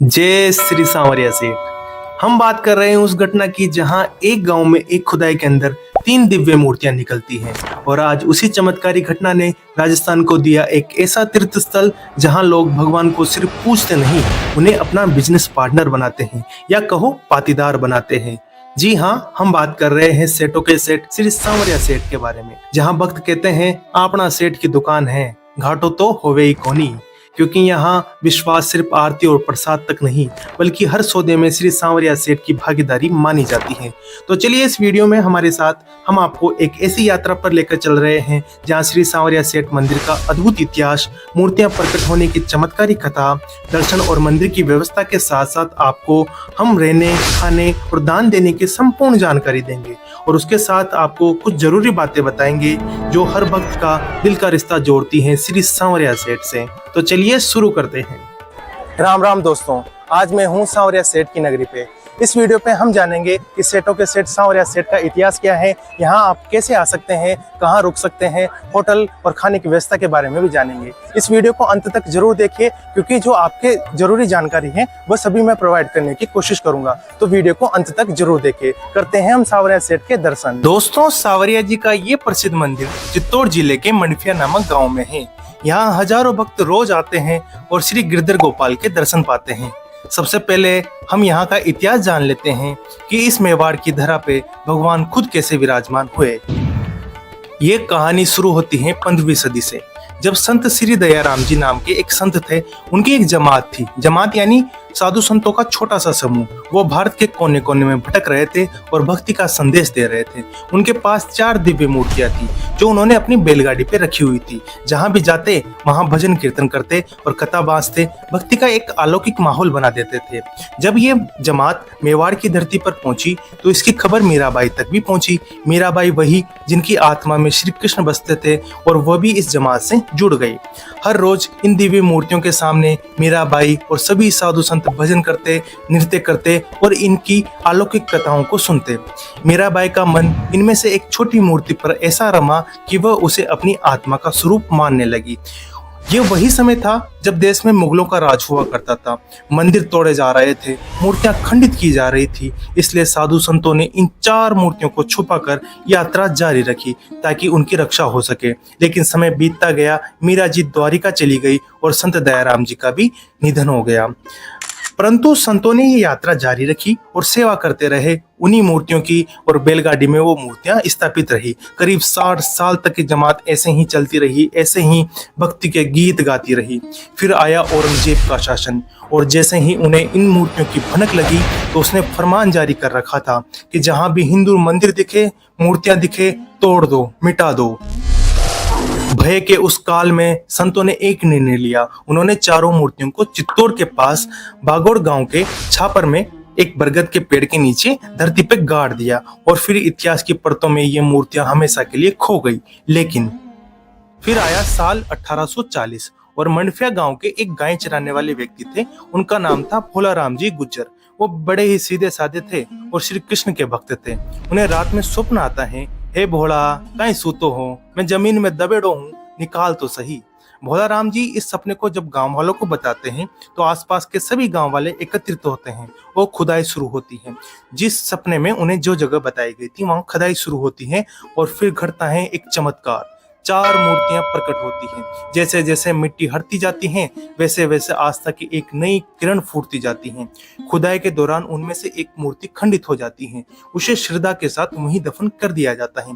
जय श्री सांवरिया सेठ। हम बात कर रहे हैं उस घटना की जहां एक गांव में एक खुदाई के अंदर 3 दिव्य मूर्तियां निकलती हैं और आज उसी चमत्कारी घटना ने राजस्थान को दिया एक ऐसा तीर्थ स्थल जहां लोग भगवान को सिर्फ पूजते नहीं, उन्हें अपना बिजनेस पार्टनर बनाते हैं या कहो पाटीदार बनाते हैं। जी हाँ, हम बात कर रहे हैं सेठों के सेठ श्री सांवरिया सेठ के बारे में, जहाँ भक्त कहते हैं अपना सेठ की दुकान है, घाटो तो होवे ही कोनी। क्योंकि यहाँ विश्वास सिर्फ आरती और प्रसाद तक नहीं बल्कि हर सौदे में श्री सांवरिया सेठ की भागीदारी मानी जाती है। तो चलिए इस वीडियो में हमारे साथ हम आपको एक ऐसी यात्रा पर लेकर चल रहे हैं जहाँ श्री सांवरिया सेठ मंदिर का अद्भुत इतिहास, मूर्तियां प्रकट होने की चमत्कारी कथा, दर्शन और मंदिर की व्यवस्था के साथ साथ आपको हम रहने, खाने और दान देने की संपूर्ण जानकारी देंगे और उसके साथ आपको कुछ जरूरी बातें बताएंगे जो हर भक्त का दिल का रिश्ता जोड़ती हैं श्री सांवरिया सेठ से। तो चलिए शुरू करते हैं। राम राम दोस्तों, आज मैं हूँ सांवरिया सेठ की नगरी पे। इस वीडियो पे हम जानेंगे कि सेठों के सेठ सांवरिया सेठ का इतिहास क्या है, यहाँ आप कैसे आ सकते हैं, कहाँ रुक सकते हैं, होटल और खाने की व्यवस्था के बारे में भी जानेंगे। इस वीडियो को अंत तक जरूर देखिए क्योंकि जो आपके जरूरी जानकारी है वह सभी मैं प्रोवाइड करने की कोशिश करूंगा। तो वीडियो को अंत तक जरूर देखिए। करते हैं हम सांवरिया सेठ के दर्शन। दोस्तों, सांवरिया जी का ये प्रसिद्ध मंदिर चित्तौड़ जिले के मंडफिया नामक गाँव में है। यहाँ हजारों भक्त रोज आते हैं और श्री गिरधर गोपाल के दर्शन पाते हैं। सबसे पहले हम यहाँ का इतिहास जान लेते हैं कि इस मेवाड़ की धरा पे भगवान खुद कैसे विराजमान हुए। ये कहानी शुरू होती है 15वीं सदी से, जब संत श्री दयाराम जी नाम के एक संत थे। उनकी एक जमात थी, जमात यानी साधु संतों का छोटा सा समूह। वो भारत के कोने कोने में भटक रहे थे और भक्ति का संदेश दे रहे थे। उनके पास 4 दिव्य मूर्तियां थी जो उन्होंने अपनी बैलगाड़ी पे रखी हुई थी। जहां भी जाते वहां भजन कीर्तन करते और कथा बांधते, भक्ति का एक अलौकिक माहौल बना देते थे। जब ये जमात मेवाड़ की धरती पर पहुंची तो इसकी खबर मीराबाई तक भी पहुंची। मीराबाई वही जिनकी आत्मा में श्री कृष्ण बसते थे और वह भी इस जमात से जुड़ गई। हर रोज इन दिव्य मूर्तियों के सामने मीराबाई और सभी साधु संत भजन करते, नृत्य करते और इनकी अलौकिक कथाओं को सुनते। मीराबाई का मन इनमें से एक छोटी मूर्ति पर ऐसा रमा कि वह उसे अपनी आत्मा का स्वरूप मानने लगी। ये वही समय था जब देश में मुगलों का राज हुआ करता था। मंदिर तोड़े जा रहे थे, मूर्तियां खंडित की जा रही थी। इसलिए साधु संतों ने इन 4 मूर्तियों को छुपाकर यात्रा जारी रखी ताकि उनकी रक्षा हो सके। लेकिन समय बीतता गया, मीरा जी द्वारिका चली गई और संत दयाराम जी का भी निधन हो गया। परंतु संतों ने ये यात्रा जारी रखी और सेवा करते रहे। उन्हीं मूर्तियों की और बैलगाड़ी में वो मूर्तियां स्थापित रही। करीब 60 साल तक की जमात ऐसे ही चलती रही, ऐसे ही भक्ति के गीत गाती रही। फिर आया औरंगजेब का शासन और जैसे ही उन्हें इन मूर्तियों की भनक लगी तो उसने फरमान जारी कर रखा था कि जहां भी हिंदू मंदिर दिखे, मूर्तियां दिखे, तोड़ दो, मिटा दो। भय के उस काल में संतों ने एक निर्णय लिया। उन्होंने 4 मूर्तियों को चित्तौड़ के पास बागोड़ गांव के छापर में एक बरगद के पेड़ के नीचे धरती पे गाड़ दिया और फिर इतिहास की परतों में ये मूर्तियां हमेशा के लिए खो गई। लेकिन फिर आया साल 1840 और मंडफिया गांव के एक गाय चराने वाले व्यक्ति थे। उनका नाम था भोलाराम जी गुज्जर। वो बड़े ही सीधे साधे थे और श्री कृष्ण के भक्त थे। उन्हें रात में स्वप्न आता है, हे भोला कहीं सूतो हो, मैं जमीन में दबेड़ो हूँ, निकाल तो सही। भोलाराम जी इस सपने को जब गांव वालों को बताते हैं तो आसपास के सभी गांव वाले एकत्रित होते हैं और खुदाई शुरू होती है। जिस सपने में उन्हें जो जगह बताई गई थी वहां खुदाई शुरू होती है और फिर घटता है एक चमत्कार। 4 मूर्तियां प्रकट होती हैं। जैसे जैसे मिट्टी हटती जाती है वैसे वैसे आस्था की एक नई किरण फूटती जाती है। खुदाई के दौरान उनमें से एक मूर्ति खंडित हो जाती है। उसे श्रद्धा के साथ वहीं दफन कर दिया जाता है।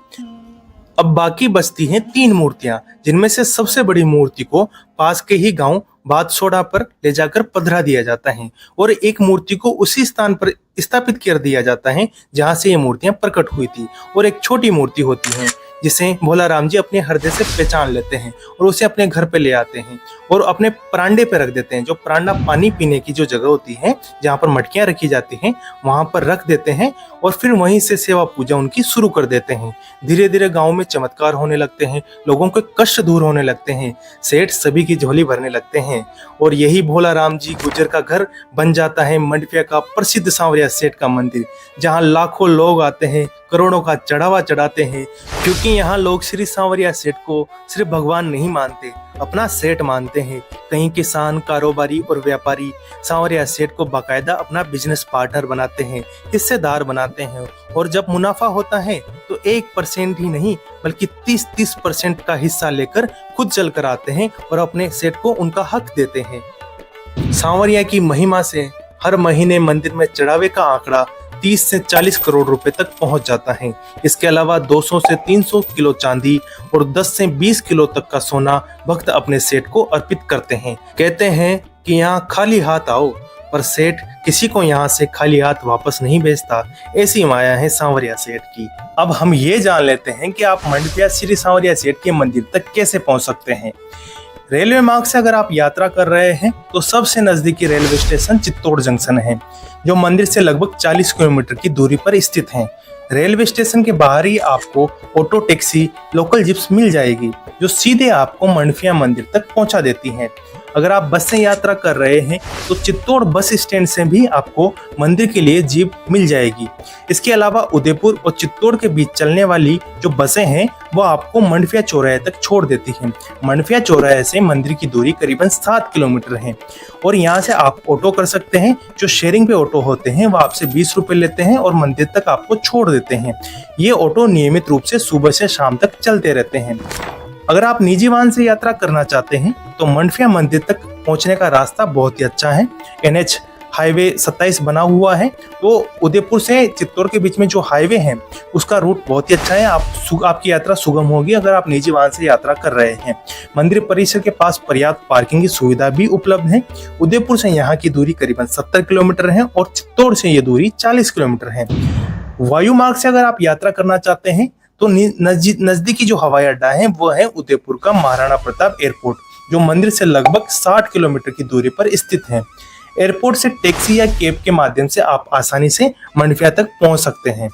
अब बाकी बचती हैं 3 मूर्तियां, जिनमें से सबसे बड़ी मूर्ति को पास के ही गांव बादसोड़ा पर ले जाकर पधरा दिया जाता है और एक मूर्ति को उसी स्थान पर स्थापित कर दिया जाता है जहां से ये मूर्तियां प्रकट हुई थी। और एक छोटी मूर्ति होती है जिसे भोलाराम जी अपने हृदय से पहचान लेते हैं और उसे अपने घर पे ले आते हैं और अपने परांडे पे रख देते हैं। जो परांडा पानी पीने की जो जगह होती है जहाँ पर मटकियां रखी जाती हैं वहां पर रख देते हैं और फिर वहीं से सेवा पूजा उनकी शुरू कर देते हैं। धीरे धीरे गांव में चमत्कार होने लगते हैं, लोगों के कष्ट दूर होने लगते हैं, सेठ सभी की झोली भरने लगते हैं और यही भोलाराम जी गुज्जर का घर बन जाता है मंडफिया का प्रसिद्ध सांवरिया सेठ का मंदिर, जहाँ लाखों लोग आते हैं, करोड़ों का चढ़ावा चढ़ाते हैं। क्योंकि यहाँ लोग श्री सांवरिया सेठ को सिर्फ भगवान नहीं मानते अपना सेठ मानते हैं। कई किसान, कारोबारी और व्यापारी सांवरिया सेठ को बाकायदा अपना बिजनेस पार्टनर बनाते हैं, हिस्सेदार बनाते हैं और जब मुनाफा होता है तो 1% ही नहीं बल्कि 30% का हिस्सा लेकर खुद चल कर आते हैं और अपने सेठ को उनका हक देते हैं। सांवरिया की महिमा से हर महीने मंदिर में चढ़ावे का आंकड़ा 30 से 40 करोड़ रुपए तक पहुंच जाता है। इसके अलावा 200 से 300 किलो चांदी और 10 से 20 किलो तक का सोना भक्त अपने सेठ को अर्पित करते हैं। कहते हैं कि यहाँ खाली हाथ आओ, पर सेठ किसी को यहाँ से खाली हाथ वापस नहीं भेजता। ऐसी माया है सांवरिया सेठ की। अब हम ये जान लेते हैं कि आप मंडपिया श्री सांवरिया सेठ के मंदिर तक कैसे पहुंच सकते हैं। रेलवे मार्ग से अगर आप यात्रा कर रहे हैं तो सबसे नजदीकी रेलवे स्टेशन चित्तौड़ जंक्शन है, जो मंदिर से लगभग 40 किलोमीटर की दूरी पर स्थित है। रेलवे स्टेशन के बाहर ही आपको ऑटो टैक्सी, लोकल जिप्स मिल जाएगी, जो सीधे आपको मंडफिया मंदिर तक पहुंचा देती हैं। अगर आप बस से यात्रा कर रहे हैं तो चित्तौड़ बस स्टैंड से भी आपको मंदिर के लिए जीप मिल जाएगी। इसके अलावा उदयपुर और चित्तौड़ के बीच चलने वाली जो बसें हैं वो आपको मंडफिया चौराहे तक छोड़ देती हैं। मंडफिया चौराहे से मंदिर की दूरी करीबन 7 किलोमीटर है और यहाँ से आप ऑटो कर सकते हैं। जो शेयरिंग पे ऑटो होते हैं वो आपसे 20 रुपए लेते हैं और मंदिर तक आपको छोड़ देते हैं। ये ऑटो नियमित रूप से सुबह से शाम तक चलते रहते हैं। अगर आप निजी वाहन से यात्रा करना चाहते हैं तो मंडफिया मंदिर तक पहुंचने का रास्ता बहुत ही अच्छा है। NH हाईवे 27 बना हुआ है, तो उदयपुर से चित्तौड़ के बीच में जो हाईवे है उसका रूट बहुत ही अच्छा है। आपकी यात्रा सुगम होगी अगर आप निजी वाहन से यात्रा कर रहे हैं। मंदिर परिसर के पास पर्याप्त पार्किंग की सुविधा भी उपलब्ध है। उदयपुर से यहाँ की दूरी करीबन 70 किलोमीटर है और चित्तौड़ से ये दूरी 40 किलोमीटर है। वायु मार्ग से अगर आप यात्रा करना चाहते हैं तो नजदीकी जो हवाई अड्डा है वो है उदयपुर का महाराणा प्रताप एयरपोर्ट, जो मंदिर से लगभग 60 किलोमीटर की दूरी पर स्थित है। एयरपोर्ट से टैक्सी या कैब के माध्यम से आप आसानी से मंडफिया तक पहुंच सकते हैं।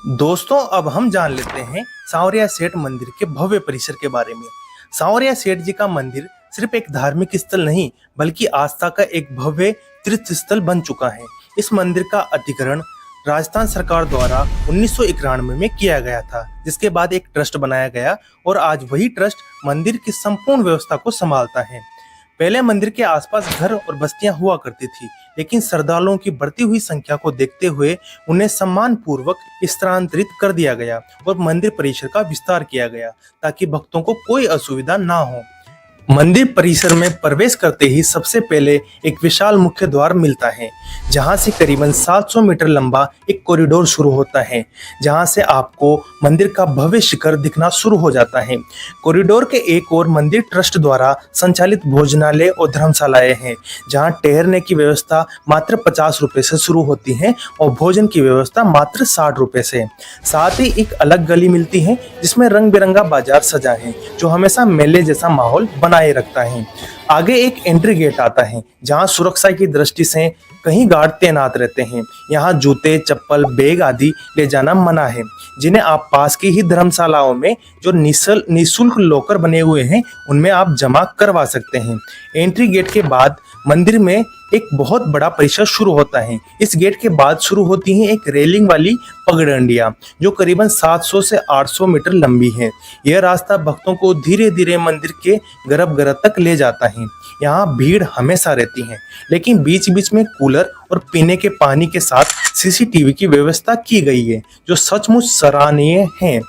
दोस्तों, अब हम जान लेते हैं सांवरिया सेठ मंदिर के भव्य परिसर के बारे में। सांवरिया सेठ जी का मंदिर सिर्फ एक धार्मिक स्थल नहीं बल्कि आस्था का एक भव्य तीर्थ स्थल बन चुका है। इस मंदिर का अधिग्रहण राजस्थान सरकार द्वारा 1991 में किया गया था, जिसके बाद एक ट्रस्ट बनाया गया और आज वही ट्रस्ट मंदिर की संपूर्ण व्यवस्था को संभालता है। पहले मंदिर के आसपास घर और बस्तियां हुआ करती थी, लेकिन श्रद्धालुओं की बढ़ती हुई संख्या को देखते हुए उन्हें सम्मान पूर्वक स्थानांतरित कर दिया गया और मंदिर परिसर का विस्तार किया गया ताकि भक्तों को कोई असुविधा ना हो। मंदिर परिसर में प्रवेश करते ही सबसे पहले एक विशाल मुख्य द्वार मिलता है, जहां से करीबन 700 मीटर लंबा एक कॉरिडोर शुरू होता है, जहां से आपको मंदिर का भव्य शिखर दिखना शुरू हो जाता है। कॉरिडोर के एक ओर मंदिर ट्रस्ट द्वारा संचालित भोजनालय और धर्मशालाएं हैं, जहां ठहरने की व्यवस्था मात्र 50 रुपए से शुरू होती है और भोजन की व्यवस्था मात्र 60 रुपए से। साथ ही एक अलग गली मिलती है जिसमें रंग बिरंगा बाजार सजा है, जो हमेशा मेले जैसा माहौल बनाए रखता है। आगे एक एंट्री गेट आता है, जहां सुरक्षा की दृष्टि से कहीं गार्ड तैनात रहते हैं। यहाँ जूते, चप्पल, बैग आदि ले जाना मना है, जिन्हें आप पास की ही धर्मशालाओं में जो निःशुल्क लॉकर बने हुए हैं उनमें आप जमा करवा सकते हैं। एंट्री गेट के बाद मंदिर में एक बहुत बड़ा परिसर शुरू होता है। इस गेट के बाद शुरू होती है एक रेलिंग वाली पगडंडियां, जो करीबन 700 से 800 मीटर लंबी है। यह रास्ता भक्तों को धीरे धीरे मंदिर के गर्भगृह तक ले जाता है। यहाँ भीड़ हमेशा रहती है, लेकिन बीच बीच में कूलर और पीने के पानी के साथ CCTV की व्यवस्था की गई है, जो सचमुच सराहनीय है।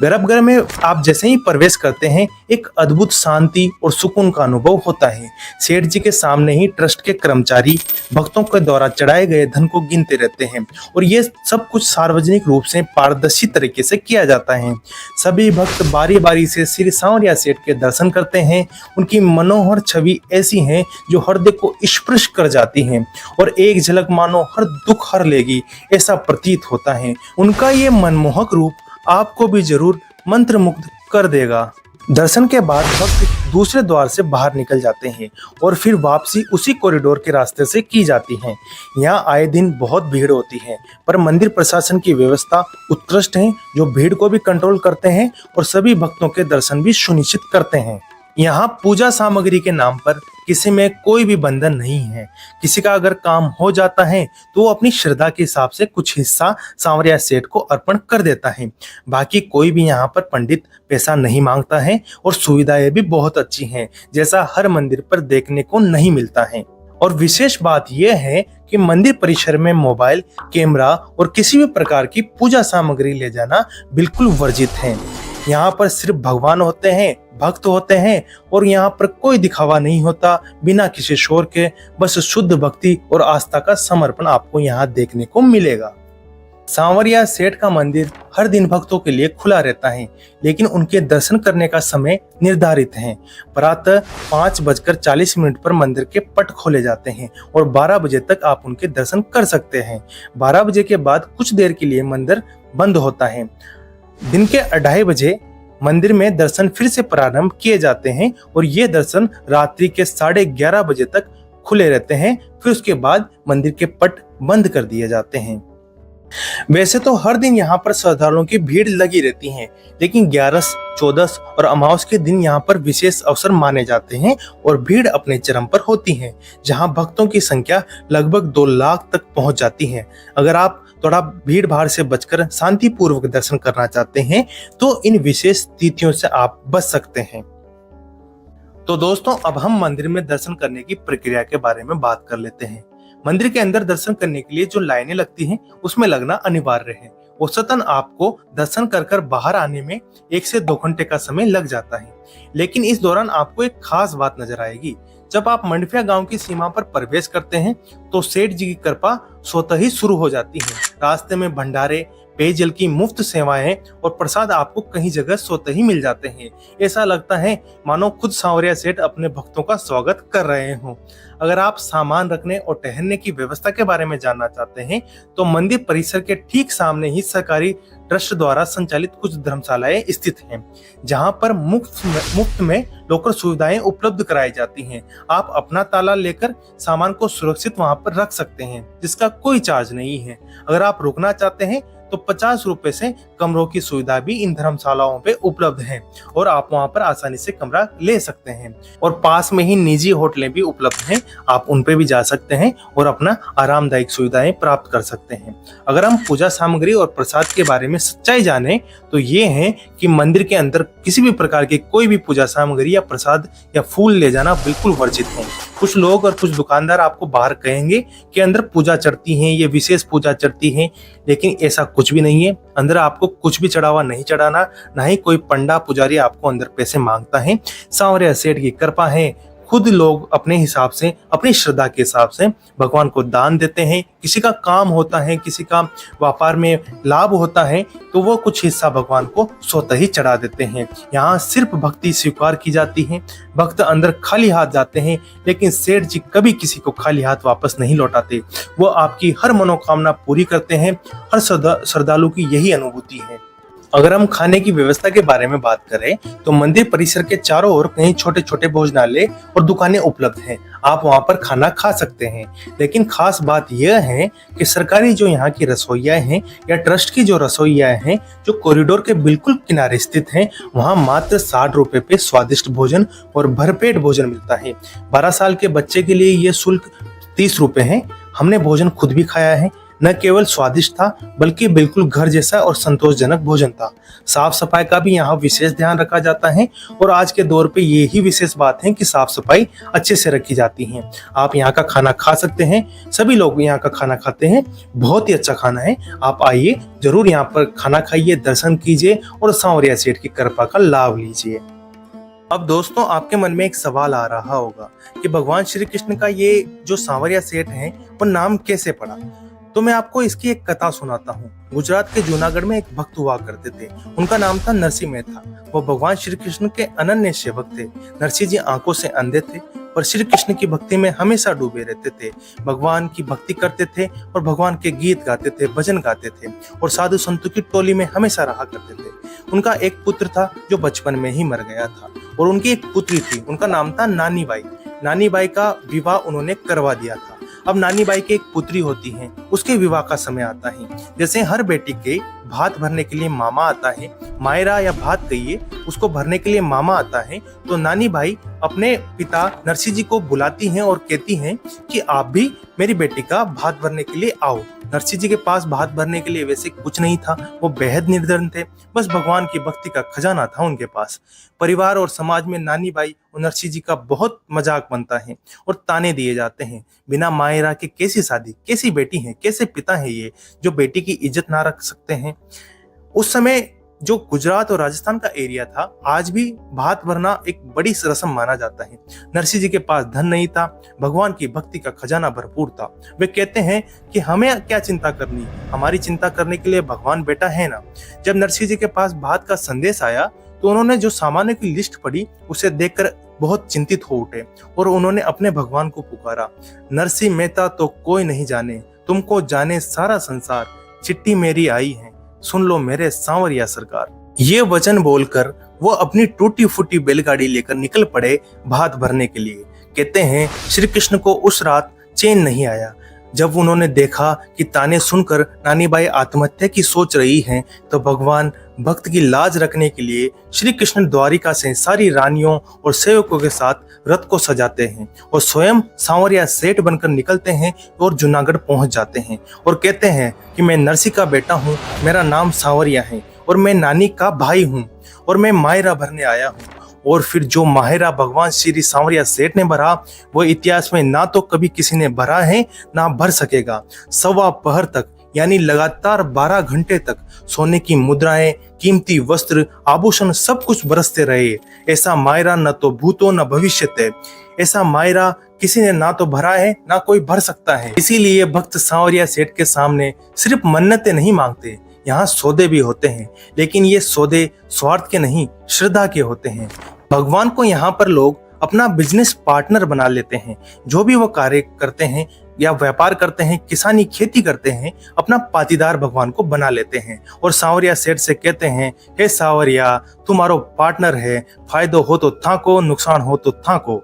गर्भगृह में आप जैसे ही प्रवेश करते हैं एक अद्भुत शांति और सुकून का अनुभव होता है। सेठ जी के सामने ही ट्रस्ट के कर्मचारी भक्तों के द्वारा चढ़ाए गए धन को गिनते रहते हैं और ये सब कुछ सार्वजनिक रूप से पारदर्शी तरीके से किया जाता है। सभी भक्त बारी बारी से श्री सांवरिया सेठ के दर्शन करते हैं। उनकी मनोहर छवि ऐसी है जो हृदय को स्पर्श कर जाती है और एक झलक मानो हर दुख हर लेगी, ऐसा प्रतीत होता है। उनका ये मनमोहक रूप आपको भी जरूर मंत्रमुग्ध कर देगा। दर्शन के बाद भक्त दूसरे द्वार से बाहर निकल जाते हैं और फिर वापसी उसी कॉरिडोर के रास्ते से की जाती है। यहाँ आए दिन बहुत भीड़ होती है, पर मंदिर प्रशासन की व्यवस्था उत्कृष्ट है, जो भीड़ को भी कंट्रोल करते हैं और सभी भक्तों के दर्शन भी सुनिश्चित करते हैं। यहाँ पूजा सामग्री के नाम पर किसी में कोई भी बंधन नहीं है। किसी का अगर काम हो जाता है तो वो अपनी श्रद्धा के हिसाब से कुछ हिस्सा सांवरिया सेठ को अर्पण कर देता है। बाकी कोई भी यहाँ पर पंडित पैसा नहीं मांगता है और सुविधाएं भी बहुत अच्छी हैं, जैसा हर मंदिर पर देखने को नहीं मिलता है। और विशेष बात यह है कि मंदिर परिसर में मोबाइल, कैमरा और किसी भी प्रकार की पूजा सामग्री ले जाना बिल्कुल वर्जित है। यहाँ पर सिर्फ भगवान होते हैं, भक्त होते हैं और यहाँ पर कोई दिखावा नहीं होता। बिना किसी शोर के बस शुद्ध भक्ति और आस्था का समर्पण आपको यहाँ देखने को मिलेगा। सांवरिया सेठ का मंदिर हर दिन भक्तों के लिए खुला रहता है, लेकिन उनके दर्शन करने का समय निर्धारित है। प्रातः 5:40 पर मंदिर के पट खोले जाते हैं और 12 बजे तक आप उनके दर्शन कर सकते हैं। 12 बजे के बाद कुछ देर के लिए मंदिर बंद होता है। दिन के 2:30 बजे मंदिर में दर्शन फिर से प्रारंभ किए जाते हैं और ये दर्शन रात्रि के 11:30 बजे तक खुले रहते हैं। फिर उसके बाद मंदिर के पट बंद कर दिए जाते हैं। वैसे तो हर दिन यहाँ पर श्रद्धालुओं की भीड़ लगी रहती है, लेकिन 11, 14 और अमावस के दिन यहाँ पर विशेष अवसर माने जाते हैं और भीड़ अपने चरम पर होती है, जहाँ भक्तों की संख्या लगभग 2 लाख तक पहुँच जाती है। अगर आप थोड़ा भीड़ भाड़ से बचकर शांतिपूर्वक दर्शन करना चाहते हैं तो इन विशेष तिथियों से आप बच सकते हैं। तो दोस्तों, अब हम मंदिर में दर्शन करने की प्रक्रिया के बारे में बात कर लेते हैं। मंदिर के अंदर दर्शन करने के लिए जो लाइनें लगती हैं उसमें लगना अनिवार्य है। औसतन आपको दर्शन कर बाहर आने में 1 से 2 घंटे का समय लग जाता है, लेकिन इस दौरान आपको एक खास बात नजर आएगी। जब आप मंडफिया गांव की सीमा पर प्रवेश करते हैं तो सेठ जी की कृपा स्वतः ही शुरू हो जाती है। रास्ते में भंडारे, पेयजल की मुफ्त सेवाएं और प्रसाद आपको कहीं जगह स्वतः ही मिल जाते हैं। ऐसा लगता है मानो खुद सांवरिया सेठ अपने भक्तों का स्वागत कर रहे हों। अगर आप सामान रखने और ठहरने की व्यवस्था के बारे में जानना चाहते हैं तो मंदिर परिसर के ठीक सामने ही सरकारी ट्रस्ट द्वारा संचालित कुछ धर्मशालाएं स्थित हैं, जहां पर मुफ्त में लॉकर सुविधाएं उपलब्ध कराई जाती हैं। आप अपना ताला लेकर सामान को सुरक्षित वहां पर रख सकते हैं, जिसका कोई चार्ज नहीं है। अगर आप रुकना चाहते हैं तो 50 रुपए से कमरों की सुविधा भी इन धर्मशालाओं पे उपलब्ध है और आप वहां पर आसानी से कमरा ले सकते हैं। और पास में ही निजी होटलें भी उपलब्ध हैं, आप उन पे भी जा सकते हैं और अपना आरामदायक सुविधाएं प्राप्त कर सकते हैं। अगर हम पूजा सामग्री और प्रसाद के बारे में सच्चाई जाने तो ये है कि मंदिर के अंदर किसी भी प्रकार की कोई भी पूजा सामग्री या प्रसाद या फूल ले जाना बिल्कुल वर्जित है। कुछ लोग और कुछ दुकानदार आपको बाहर कहेंगे कि अंदर पूजा चढ़ती है, ये विशेष पूजा चढ़ती है, लेकिन ऐसा कुछ भी नहीं है। अंदर आपको कुछ भी चढ़ावा नहीं चढ़ाना, ना ही कोई पंडा पुजारी आपको अंदर पैसे मांगता है। सांवरिया सेठ की कृपा है, खुद लोग अपने हिसाब से, अपनी श्रद्धा के हिसाब से भगवान को दान देते हैं। किसी का काम होता है, किसी का व्यापार में लाभ होता है तो वो कुछ हिस्सा भगवान को स्वतः ही चढ़ा देते हैं। यहाँ सिर्फ भक्ति स्वीकार की जाती है। भक्त अंदर खाली हाथ जाते हैं, लेकिन सेठ जी कभी किसी को खाली हाथ वापस नहीं लौटाते। वो आपकी हर मनोकामना पूरी करते हैं। हर श्रद्धालु की यही अनुभूति है। अगर हम खाने की व्यवस्था के बारे में बात करें तो मंदिर परिसर के चारों ओर कई छोटे छोटे भोजनालय और दुकानें उपलब्ध हैं। आप वहां पर खाना खा सकते हैं, लेकिन खास बात यह है कि सरकारी जो यहाँ की रसोइयाँ हैं या ट्रस्ट की जो रसोइयाँ हैं जो कॉरिडोर के बिल्कुल किनारे स्थित हैं, वहाँ मात्र 60 रुपए पे स्वादिष्ट भोजन और भरपेट भोजन मिलता है। 12 साल के बच्चे के लिए ये शुल्क 30 रुपए है। हमने भोजन खुद भी खाया है। न केवल स्वादिष्ट था बल्कि बिल्कुल घर जैसा और संतोषजनक भोजन था। साफ सफाई का भी यहाँ विशेष ध्यान रखा जाता है और आज के दौर पे ये ही विशेष बात है कि साफ सफाई अच्छे से रखी जाती है। आप यहाँ का खाना खा सकते हैं, सभी लोग यहाँ का खाना खाते हैं, बहुत ही अच्छा खाना है। आप आइए, जरूर यहाँ पर खाना खाइए, दर्शन कीजिए और सांवरिया सेठ की कृपा का लाभ लीजिए। अब दोस्तों, आपके मन में एक सवाल आ रहा होगा कि भगवान श्री कृष्ण का ये जो सांवरिया सेठ है वो नाम कैसे पड़ा। तो मैं आपको इसकी एक कथा सुनाता हूँ। गुजरात के जूनागढ़ में एक भक्त हुआ करते थे। उनका नाम था नरसिंह मेहता। वो भगवान श्री कृष्ण के अनन्य सेवक थे। नरसिंह जी आंखों से अंधे थे पर श्री कृष्ण की भक्ति में हमेशा डूबे रहते थे। भगवान की भक्ति करते थे और भगवान के गीत गाते थे, भजन गाते थे और साधु संतों की टोली में हमेशा रहा करते थे। उनका एक पुत्र था जो बचपन में ही मर गया था और उनकी एक पुत्री थी, उनका नाम था नानी बाई। नानी बाई का विवाह उन्होंने करवा दिया था। अब नानी बाई की एक पुत्री होती है, उसके विवाह का समय आता है। जैसे हर बेटी के भात भरने के लिए मामा आता है, मायरा या भात कहिए, उसको भरने के लिए मामा आता है, तो नानी बाई अपने पिता नरसिंह जी को बुलाती हैं और कहती हैं कि आप भी मेरी बेटी का भात भरने के लिए आओ। नरसिंह जी के पास भात भरने के लिए वैसे कुछ नहीं था, वो बेहद निर्धन थे, बस भगवान की भक्ति का खजाना था उनके पास। परिवार और समाज में नानी बाई और नरसिंह जी का बहुत मजाक बनता है और ताने दिए जाते हैं, बिना मायरा के कैसी शादी, कैसी बेटी है, कैसे पिता है ये जो बेटी की इज्जत ना रख सकते हैं। उस समय जो गुजरात और राजस्थान का एरिया था, आज भी भात भरना एक बड़ी रस्म माना जाता है। नरसिंह जी के पास धन नहीं था, भगवान की भक्ति का खजाना भरपूर था। वे कहते हैं कि हमें क्या चिंता करनी, हमारी चिंता करने के लिए भगवान बेटा है ना। जब नरसिंह जी के पास भात का संदेश आया तो उन्होंने जो सामानों की लिस्ट पढ़ी, उसे देखकर बहुत चिंतित हो उठे और उन्होंने अपने भगवान को पुकारा, नरसिंह मेहता तो कोई नहीं जाने, तुमको जाने सारा संसार, चिट्ठी मेरी आई है, सुन लो मेरे सांवरिया सरकार। ये वचन बोलकर वो अपनी टूटी फूटी बैलगाड़ी लेकर निकल पड़े भात भरने के लिए। कहते हैं श्री कृष्ण को उस रात चैन नहीं आया। जब उन्होंने देखा कि ताने सुनकर नानी बाई आत्महत्या की सोच रही हैं, तो भगवान भक्त की लाज रखने के लिए श्री कृष्ण द्वारिका से सारी रानियों और सेवकों के साथ रथ को सजाते हैं और स्वयं सांवरिया सेठ बनकर निकलते हैं और जूनागढ़ पहुंच जाते हैं और कहते हैं कि मैं नरसिंह का बेटा हूं, मेरा नाम सांवरिया है और मैं नानी का भाई हूं और मैं मायरा भरने आया हूं। और फिर जो माहिरा भगवान श्री सांवरिया सेठ ने भरा, वो इतिहास में ना तो कभी किसी ने भरा है ना भर सकेगा। सवा पहर तक यानी लगातार 12 घंटे तक सोने की मुद्राएं, कीमती वस्त्र, आभूषण सब कुछ बरसते रहे। ऐसा मायरा न तो भूतो न भविष्यते, ऐसा मायरा किसी ने ना तो भरा है ना कोई भर सकता है। इसीलिए भक्त सांवरिया सेठ के सामने सिर्फ मन्नतें नहीं मांगते, यहाँ सौदे भी होते हैं, लेकिन ये सौदे स्वार्थ के नहीं, श्रद्धा के होते हैं। भगवान को यहाँ पर लोग अपना बिजनेस पार्टनर बना लेते हैं। जो भी वो कार्य करते हैं या व्यापार करते हैं, किसानी खेती करते हैं, अपना पाटीदार भगवान को बना लेते हैं और सांवरिया सेठ से कहते हैं, हे सांवरिया तुम्हारो पार्टनर है, फायदो हो तो थाको, नुकसान हो तो थाको।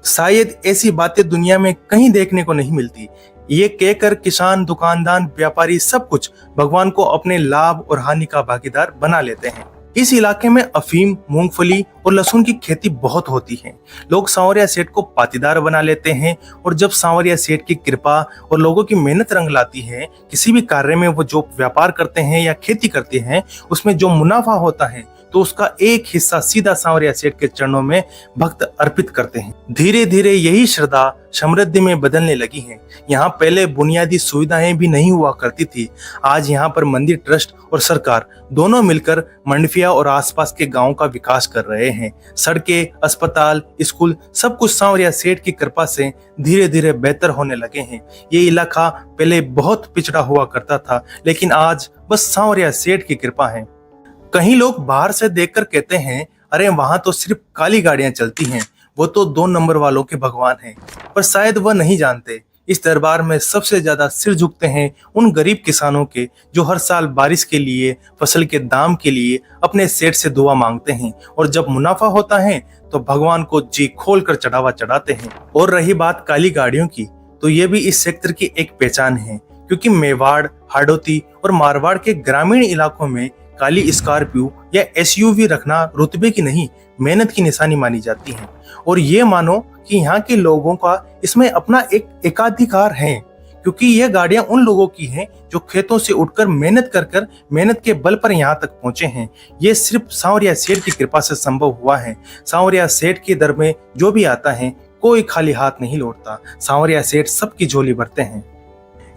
शायद ऐसी बातें दुनिया में कहीं देखने को नहीं मिलती। ये कहकर किसान, दुकानदार, व्यापारी सब कुछ भगवान को अपने लाभ और हानि का भागीदार बना लेते हैं। इस इलाके में अफीम, मूंगफली और लहसुन की खेती बहुत होती है। लोग सांवरिया सेठ को पाटीदार बना लेते हैं और जब सांवरिया सेठ की कृपा और लोगों की मेहनत रंग लाती है, किसी भी कार्य में वो जो व्यापार करते हैं या खेती करते हैं, उसमें जो मुनाफा होता है तो उसका एक हिस्सा सीधा सांवरिया सेठ के चरणों में भक्त अर्पित करते हैं। धीरे धीरे यही श्रद्धा समृद्धि में बदलने लगी है। यहाँ पहले बुनियादी सुविधाएं भी नहीं हुआ करती थी। आज यहाँ पर मंदिर ट्रस्ट और सरकार दोनों मिलकर मंडफिया और आसपास के गांवों का विकास कर रहे हैं। सड़कें, अस्पताल, स्कूल सब कुछ सांवरिया सेठ की कृपा से धीरे धीरे बेहतर होने लगे हैं। ये इलाका पहले बहुत पिछड़ा हुआ करता था, लेकिन आज बस सांवरिया सेठ की कृपा है। कहीं लोग बाहर से देखकर कहते हैं, अरे वहां तो सिर्फ काली गाड़ियां चलती हैं, वो तो 2 नंबर वालों के भगवान हैं। पर शायद वह नहीं जानते, इस दरबार में सबसे ज्यादा सिर झुकते हैं उन गरीब किसानों के जो हर साल बारिश के लिए, फसल के दाम के लिए अपने सेठ से दुआ मांगते हैं और जब मुनाफा होता है तो भगवान को जी खोल कर चढ़ावा चढ़ाते हैं। और रही बात काली गाड़ियों की, तो ये भी इस सेक्टर की एक पहचान है, क्योंकि मेवाड़, हाड़ौती और मारवाड़ के ग्रामीण इलाकों में काली स्कॉर्पियो या एसयूवी रखना रुतबे की नहीं, मेहनत की निशानी मानी जाती है। और ये मानो कि यहाँ के लोगों का इसमें अपना एक एकाधिकार है, क्योंकि यह गाड़ियां उन लोगों की हैं जो खेतों से उठकर मेहनत के बल पर यहाँ तक पहुंचे हैं। ये सिर्फ सांवरिया सेठ की कृपा से संभव हुआ है। सांवरिया सेठ के दर में जो भी आता है, कोई खाली हाथ नहीं लौटता। सांवरिया सेठ सबकी झोली भरते हैं।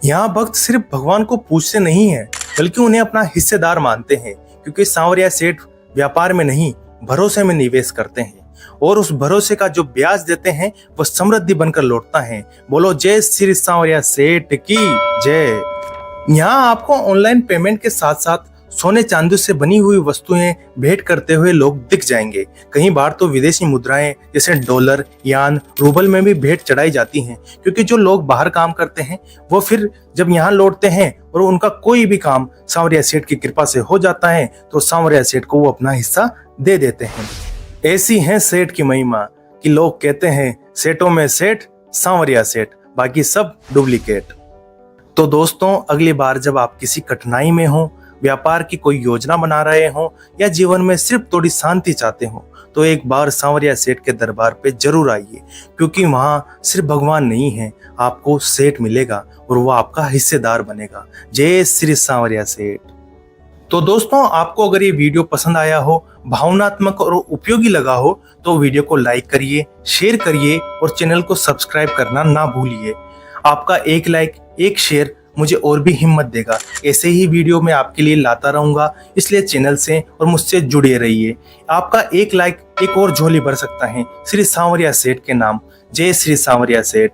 यहाँ भक्त सिर्फ भगवान को पूजते नहीं है, बल्कि उन्हें अपना हिस्सेदार मानते हैं, क्योंकि सांवरिया सेठ व्यापार में नहीं, भरोसे में निवेश करते हैं और उस भरोसे का जो ब्याज देते हैं वह समृद्धि बनकर लौटता है। बोलो जय श्री सांवरिया सेठ की जय। यहाँ आपको ऑनलाइन पेमेंट के साथ साथ सोने चांदी से बनी हुई वस्तुएं भेंट करते हुए लोग दिख जाएंगे। कई बार तो विदेशी मुद्राएं जैसे डॉलर, यान, रूबल में भी भेंट चढ़ाई जाती हैं, क्योंकि जो लोग बाहर काम करते हैं वो फिर जब यहाँ लौटते हैं और उनका कोई भी काम सांवरिया सेठ की कृपा से हो जाता है तो सांवरिया सेठ को वो अपना हिस्सा दे देते हैं। ऐसी है सेठ की महिमा कि लोग कहते हैं सेठों में सेठ सांवरिया सेठ। बाकी सब डुप्लीकेट। तो दोस्तों, अगली बार जब आप किसी कठिनाई में हो, व्यापार की कोई योजना बना रहे हो या जीवन में सिर्फ थोड़ी शांति चाहते हो, तो एक बार सांवरिया सेठ के दरबार पे जरूर आइए, क्योंकि वहाँ सिर्फ भगवान नहीं है, आपको सेठ मिलेगा और वो आपका हिस्सेदार बनेगा। जय श्री सांवरिया सेठ। तो दोस्तों, आपको अगर ये वीडियो पसंद आया हो, भावनात्मक और उपयोगी लगा हो, तो वीडियो को लाइक करिए, शेयर करिए और चैनल को सब्सक्राइब करना ना भूलिए। आपका एक लाइक, एक शेयर मुझे और भी हिम्मत देगा। ऐसे ही वीडियो मैं आपके लिए लाता रहूंगा, इसलिए चैनल से और मुझसे जुड़े रहिए। आपका एक लाइक एक और झोली भर सकता है श्री सांवरिया सेठ के नाम। जय श्री सांवरिया सेठ।